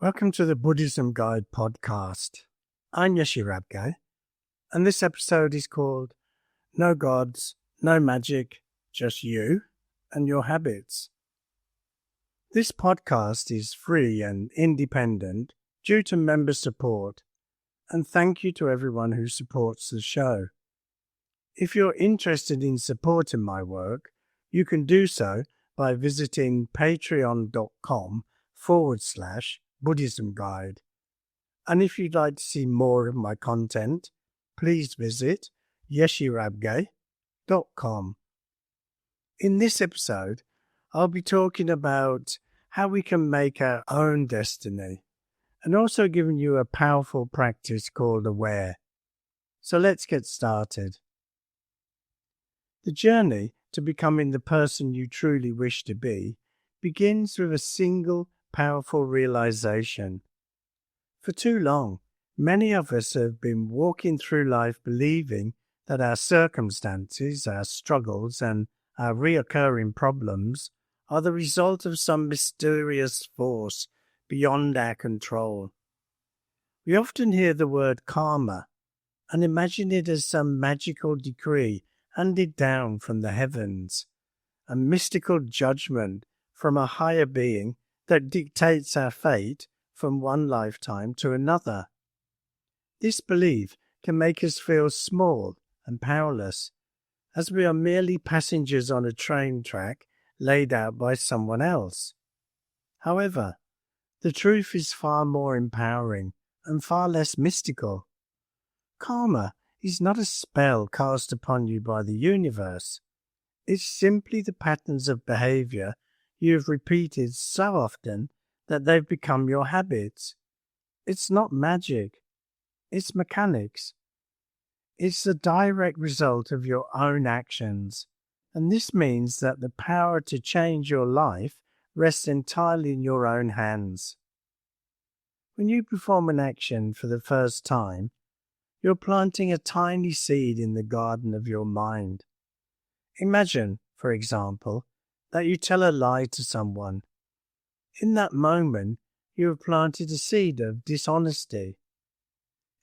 Welcome to the Buddhism Guide podcast. I'm Yeshi Rabgay, and this episode is called No Gods, No Magic, Just You and Your Habits. This podcast is free and independent due to member support, and thank you to everyone who supports the show. If you're interested in supporting my work, you can do so by visiting patreon.com/Buddhism Guide. And if you'd like to see more of my content, please visit yeshirabgay.com. In this episode, I'll be talking about how we can make our own destiny and also giving you a powerful practice called aware. So let's get started. The journey to becoming the person you truly wish to be begins with a single powerful realization. For too long, many of us have been walking through life believing that our circumstances, our struggles, and our reoccurring problems are the result of some mysterious force beyond our control. We often hear the word karma and imagine it as some magical decree handed down from the heavens, a mystical judgment from a higher being that dictates our fate from one lifetime to another. This belief can make us feel small and powerless, as we are merely passengers on a train track laid out by someone else. However, the truth is far more empowering and far less mystical. Karma is not a spell cast upon you by the universe. It's simply the patterns of behaviour you have repeated so often that they've become your habits. It's not magic. It's mechanics. It's the direct result of your own actions, and this means that the power to change your life rests entirely in your own hands. When you perform an action for the first time, you're planting a tiny seed in the garden of your mind. Imagine, for example, that you tell a lie to someone. In that moment, you have planted a seed of dishonesty.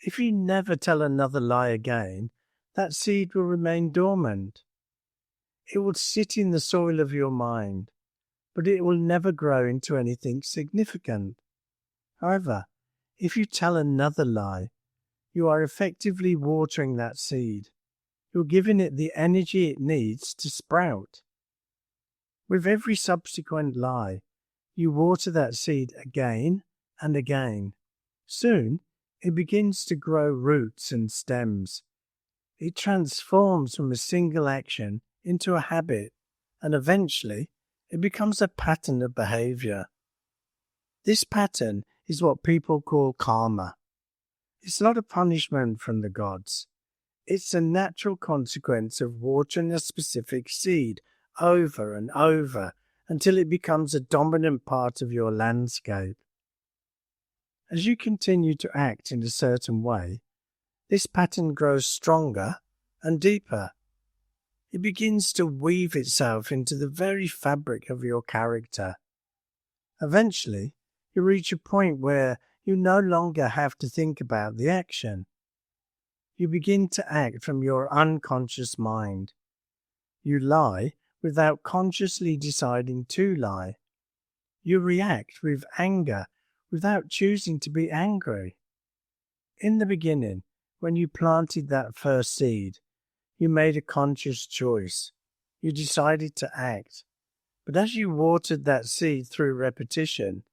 If you never tell another lie again, that seed will remain dormant. It will sit in the soil of your mind, but it will never grow into anything significant. However, if you tell another lie, you are effectively watering that seed. You're giving it the energy it needs to sprout. With every subsequent lie, you water that seed again and again. Soon, it begins to grow roots and stems. It transforms from a single action into a habit, and eventually, it becomes a pattern of behaviour. This pattern is what people call karma. It's not a punishment from the gods. It's a natural consequence of watering a specific seed over and over until it becomes a dominant part of your landscape. As you continue to act in a certain way, this pattern grows stronger and deeper. It begins to weave itself into the very fabric of your character. Eventually, you reach a point where you no longer have to think about the action. You begin to act from your unconscious mind. You lie without consciously deciding to lie. You react with anger without choosing to be angry. In the beginning, when you planted that first seed, you made a conscious choice. You decided to act. But as you watered that seed through repetition,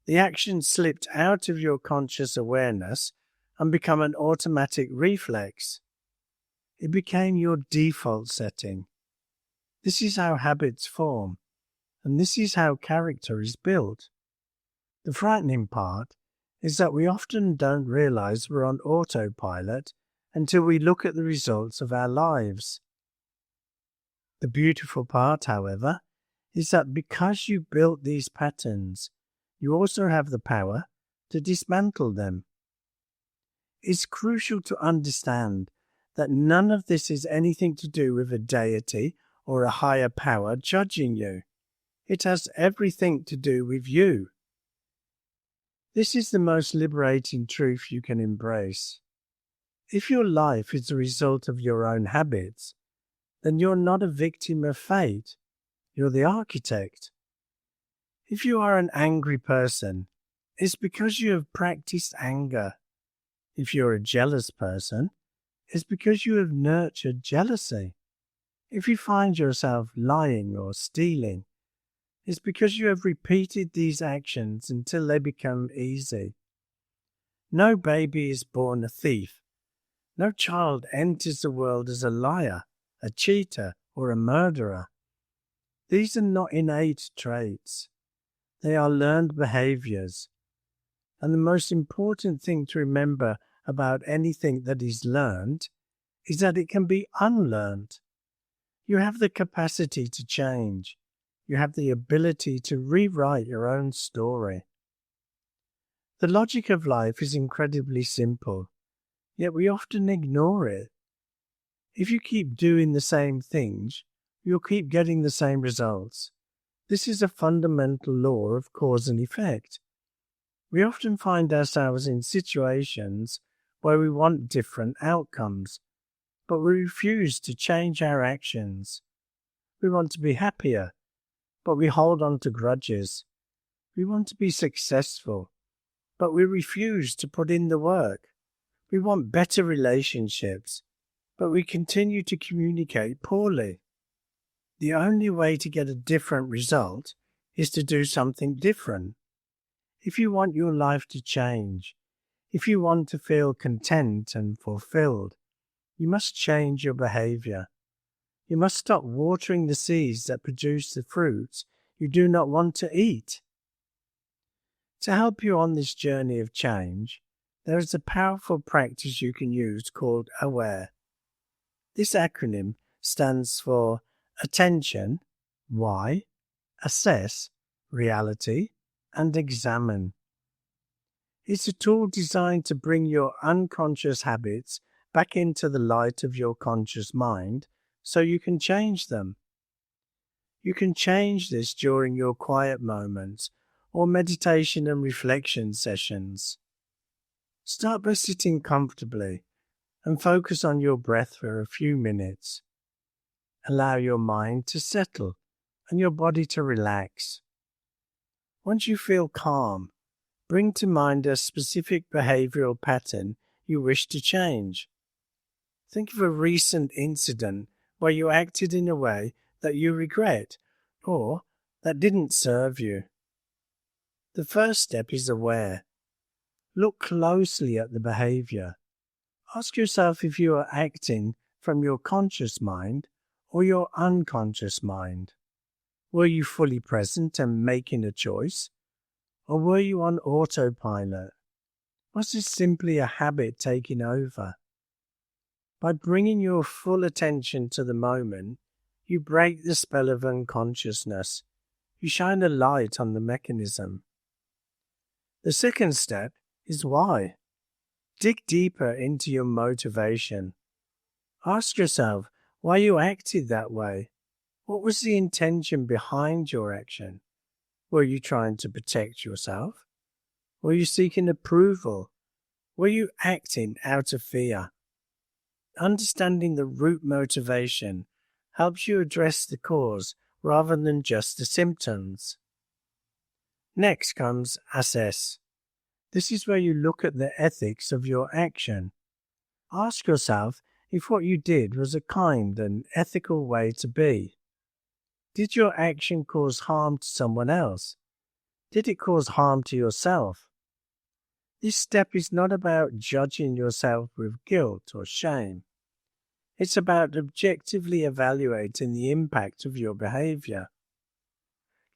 the action slipped out of your conscious awareness and became an automatic reflex. It became your default setting. This is how habits form, and this is how character is built. The frightening part is that we often don't realize we're on autopilot until we look at the results of our lives. The beautiful part, however, is that because you built these patterns, you also have the power to dismantle them. It's crucial to understand that none of this is anything to do with a deity or a higher power judging you. It has everything to do with you. This is the most liberating truth you can embrace. If your life is the result of your own habits, then you're not a victim of fate, you're the architect. If you are an angry person, it's because you have practiced anger. If you're a jealous person, it's because you have nurtured jealousy. If you find yourself lying or stealing, it's because you have repeated these actions until they become easy. No baby is born a thief. No child enters the world as a liar, a cheater, or a murderer. These are not innate traits. They are learned behaviors. And the most important thing to remember about anything that is learned is that it can be unlearned. You have the capacity to change. You have the ability to rewrite your own story. The logic of life is incredibly simple, yet we often ignore it. If you keep doing the same things, you'll keep getting the same results. This is a fundamental law of cause and effect. We often find ourselves in situations where we want different outcomes, but we refuse to change our actions. We want to be happier, but we hold on to grudges. We want to be successful, but we refuse to put in the work. We want better relationships, but we continue to communicate poorly. The only way to get a different result is to do something different. If you want your life to change, if you want to feel content and fulfilled, you must change your behavior. You must stop watering the seeds that produce the fruits you do not want to eat. To help you on this journey of change, there is a powerful practice you can use called AWARE. This acronym stands for Attention, Why, Assess, Reality, and Examine. It's a tool designed to bring your unconscious habits back into the light of your conscious mind so you can change them. You can change this during your quiet moments or meditation and reflection sessions. Start by sitting comfortably and focus on your breath for a few minutes. Allow your mind to settle and your body to relax. Once you feel calm, bring to mind a specific behavioral pattern you wish to change. Think of a recent incident where you acted in a way that you regret or that didn't serve you. The first step is aware. Look closely at the behavior. Ask yourself if you are acting from your conscious mind or your unconscious mind. Were you fully present and making a choice? Or were you on autopilot? Was this simply a habit taking over? By bringing your full attention to the moment, you break the spell of unconsciousness. You shine a light on the mechanism. The second step is why. Dig deeper into your motivation. Ask yourself why you acted that way. What was the intention behind your action? Were you trying to protect yourself? Were you seeking approval? Were you acting out of fear? Understanding the root motivation helps you address the cause rather than just the symptoms. Next comes assess. This is where you look at the ethics of your action. Ask yourself if what you did was a kind and ethical way to be. Did your action cause harm to someone else? Did it cause harm to yourself? This step is not about judging yourself with guilt or shame. It's about objectively evaluating the impact of your behavior.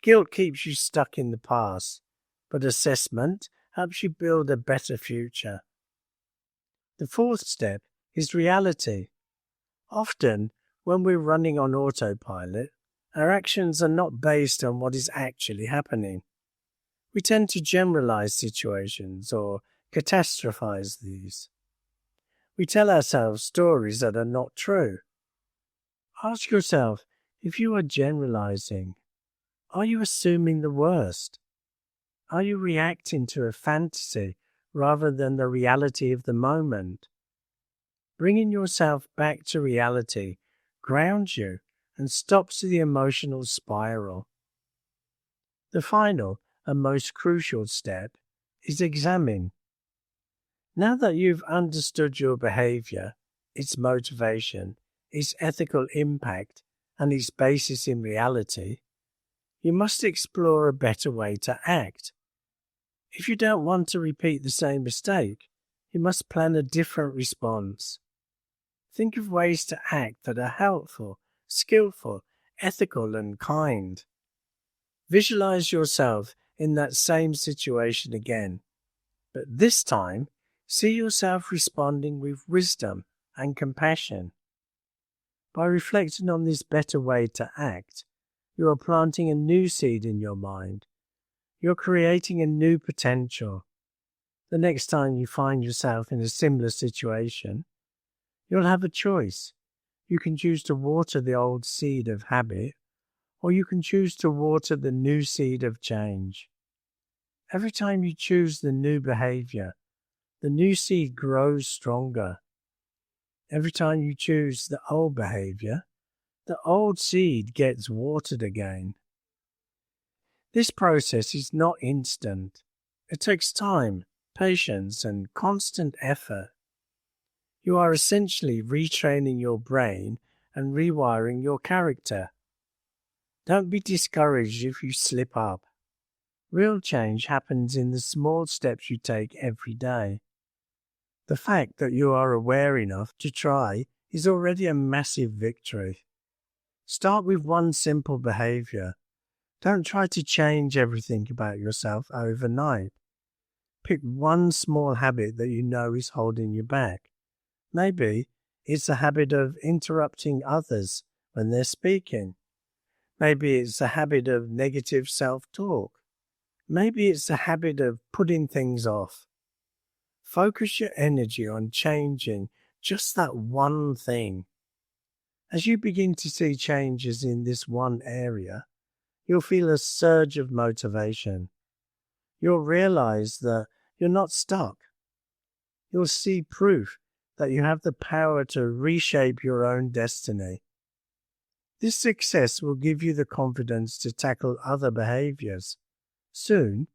Guilt keeps you stuck in the past, but assessment helps you build a better future. The fourth step is reality. Often, when we're running on autopilot, our actions are not based on what is actually happening. We tend to generalize situations or catastrophize these. We tell ourselves stories that are not true. Ask yourself if you are generalizing. Are you assuming the worst? Are you reacting to a fantasy rather than the reality of the moment? Bringing yourself back to reality grounds you and stops the emotional spiral. The final and most crucial step is examine. Now that you've understood your behavior, its motivation, its ethical impact, and its basis in reality, you must explore a better way to act. If you don't want to repeat the same mistake, you must plan a different response. Think of ways to act that are helpful, skillful, ethical, and kind. Visualize yourself in that same situation again, but this time, see yourself responding with wisdom and compassion. By reflecting on this better way to act, you are planting a new seed in your mind. You're creating a new potential. The next time you find yourself in a similar situation, you'll have a choice. You can choose to water the old seed of habit, or you can choose to water the new seed of change. Every time you choose the new behavior, the new seed grows stronger. Every time you choose the old behavior, the old seed gets watered again. This process is not instant. It takes time, patience, and constant effort. You are essentially retraining your brain and rewiring your character. Don't be discouraged if you slip up. Real change happens in the small steps you take every day. The fact that you are aware enough to try is already a massive victory. Start with one simple behavior. Don't try to change everything about yourself overnight. Pick one small habit that you know is holding you back. Maybe it's a habit of interrupting others when they're speaking. Maybe it's a habit of negative self-talk. Maybe it's a habit of putting things off. Focus your energy on changing just that one thing. As you begin to see changes in this one area, you'll feel a surge of motivation. You'll realize that you're not stuck. You'll see proof that you have the power to reshape your own destiny. This success will give you the confidence to tackle other behaviors. Soon,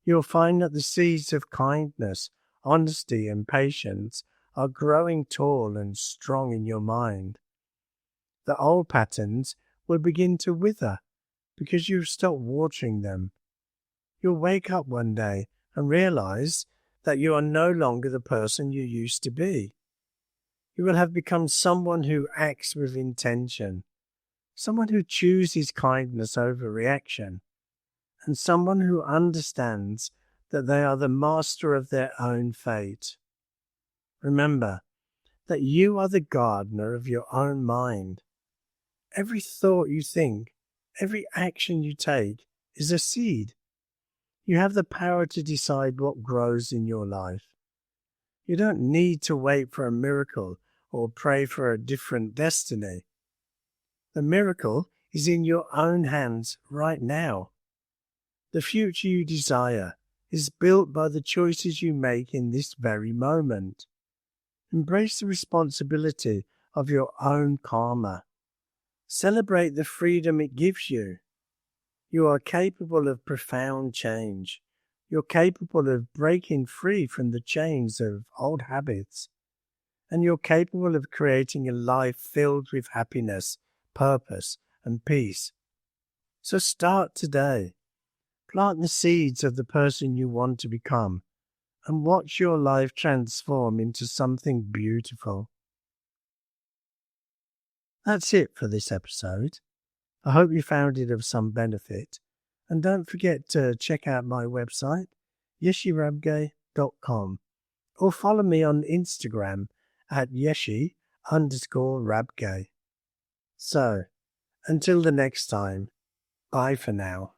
you'll find that the seeds of kindness, honesty, and patience are growing tall and strong in your mind. The old patterns will begin to wither because you've stopped watering them. You'll wake up one day and realize that you are no longer the person you used to be. You will have become someone who acts with intention, someone who chooses kindness over reaction, and someone who understands that they are the master of their own fate. Remember that you are the gardener of your own mind. Every thought you think, every action you take is a seed. You have the power to decide what grows in your life. You don't need to wait for a miracle or pray for a different destiny. The miracle is in your own hands right now. The future you desire is built by the choices you make in this very moment. Embrace the responsibility of your own karma. Celebrate the freedom it gives you. You are capable of profound change. You're capable of breaking free from the chains of old habits. And you're capable of creating a life filled with happiness, purpose, and peace. So start today. Plant the seeds of the person you want to become and watch your life transform into something beautiful. That's it for this episode. I hope you found it of some benefit. And don't forget to check out my website, yeshirabgay.com, or follow me on Instagram at yeshi_rabgay. So, until the next time, bye for now.